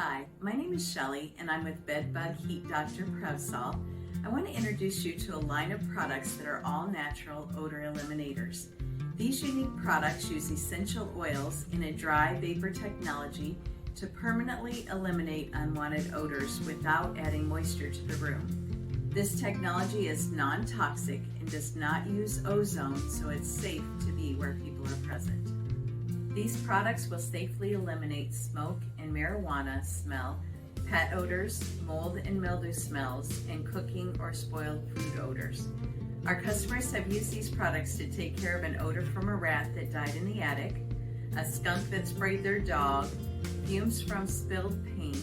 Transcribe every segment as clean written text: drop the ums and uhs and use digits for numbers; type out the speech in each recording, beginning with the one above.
Hi, my name is Shelley and I'm with Bedbug Heat Dr. Prevsol. I want to introduce you to a line of products that are all natural odor eliminators. These unique products use essential oils in a dry vapor technology to permanently eliminate unwanted odors without adding moisture to the room. This technology is non-toxic and does not use ozone, so it's safe to be where people are present. These products will safely eliminate smoke and marijuana smell, pet odors, mold and mildew smells, and cooking or spoiled food odors. Our customers have used these products to take care of an odor from a rat that died in the attic, a skunk that sprayed their dog, fumes from spilled paint,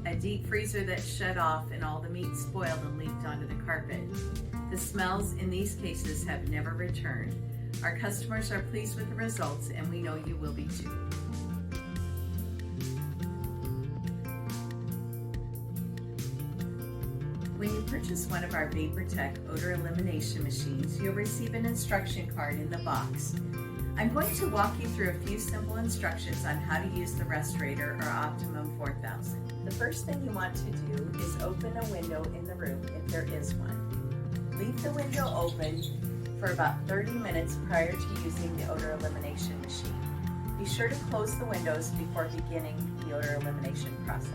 a deep freezer that shut off and all the meat spoiled and leaked onto the carpet. The smells in these cases have never returned. Our customers are pleased with the results, and we know you will be too. When you purchase one of our Vaportek odor elimination machines, you'll receive an instruction card in the box. I'm going to walk you through a few simple instructions on how to use the respirator or Optimum 4000. The first thing you want to do is open a window in the room if there is one. Leave the window open for about 30 minutes prior to using the odor elimination machine. Be sure to close the windows before beginning the odor elimination process.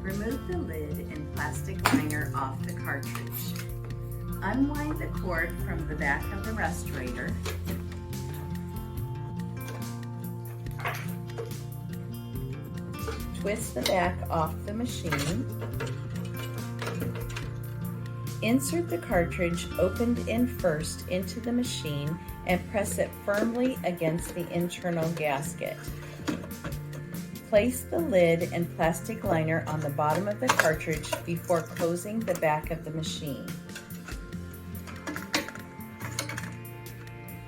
Remove the lid and plastic liner off the cartridge. Unwind the cord from the back of the respirator. Twist the back off the machine. Insert the cartridge opened in first into the machine and press it firmly against the internal gasket. Place the lid and plastic liner on the bottom of the cartridge before closing the back of the machine.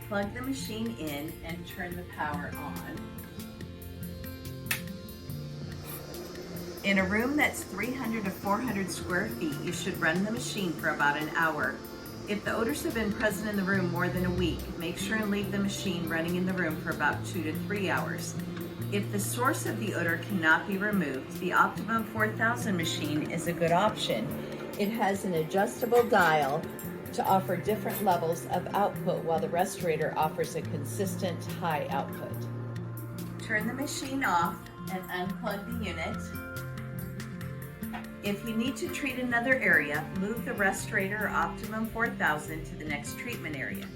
Plug the machine in and turn the power on. In a room that's 300 to 400 square feet, you should run the machine for about an hour. If the odors have been present in the room more than a week, make sure and leave the machine running in the room for about 2 to 3 hours. If the source of the odor cannot be removed, the Optimum 4000 machine is a good option. It has an adjustable dial to offer different levels of output, while the respirator offers a consistent high output. Turn the machine off and unplug the unit. If you need to treat another area, move the respirator or Optimum 4000 to the next treatment area.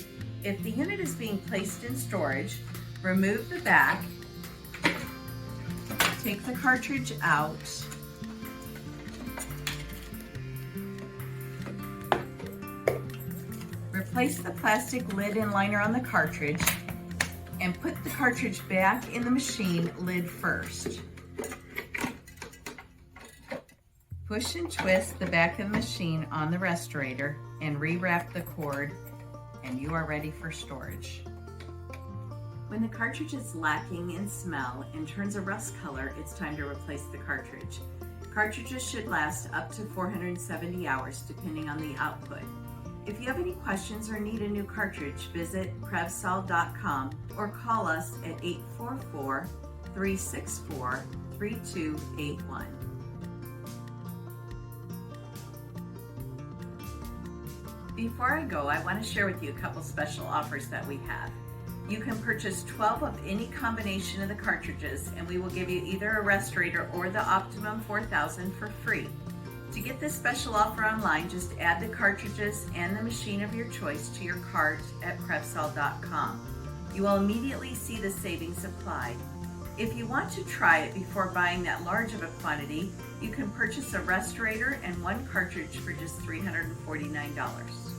If the unit is being placed in storage, remove the back, take the cartridge out, replace the plastic lid and liner on the cartridge, and put the cartridge back in the machine lid first. Push and twist the back of the machine on the respirator and rewrap the cord, and you are ready for storage. When the cartridge is lacking in smell and turns a rust color, it's time to replace the cartridge. Cartridges should last up to 470 hours depending on the output. If you have any questions or need a new cartridge, visit prevsol.com or call us at 844-364-3281. Before I go, I want to share with you a couple special offers that we have. You can purchase 12 of any combination of the cartridges, and we will give you either a respirator or the Optimum 4000 for free. To get this special offer online, just add the cartridges and the machine of your choice to your cart at prevsol.com. You will immediately see the savings applied. If you want to try it before buying that large of a quantity, you can purchase a respirator and one cartridge for just $349.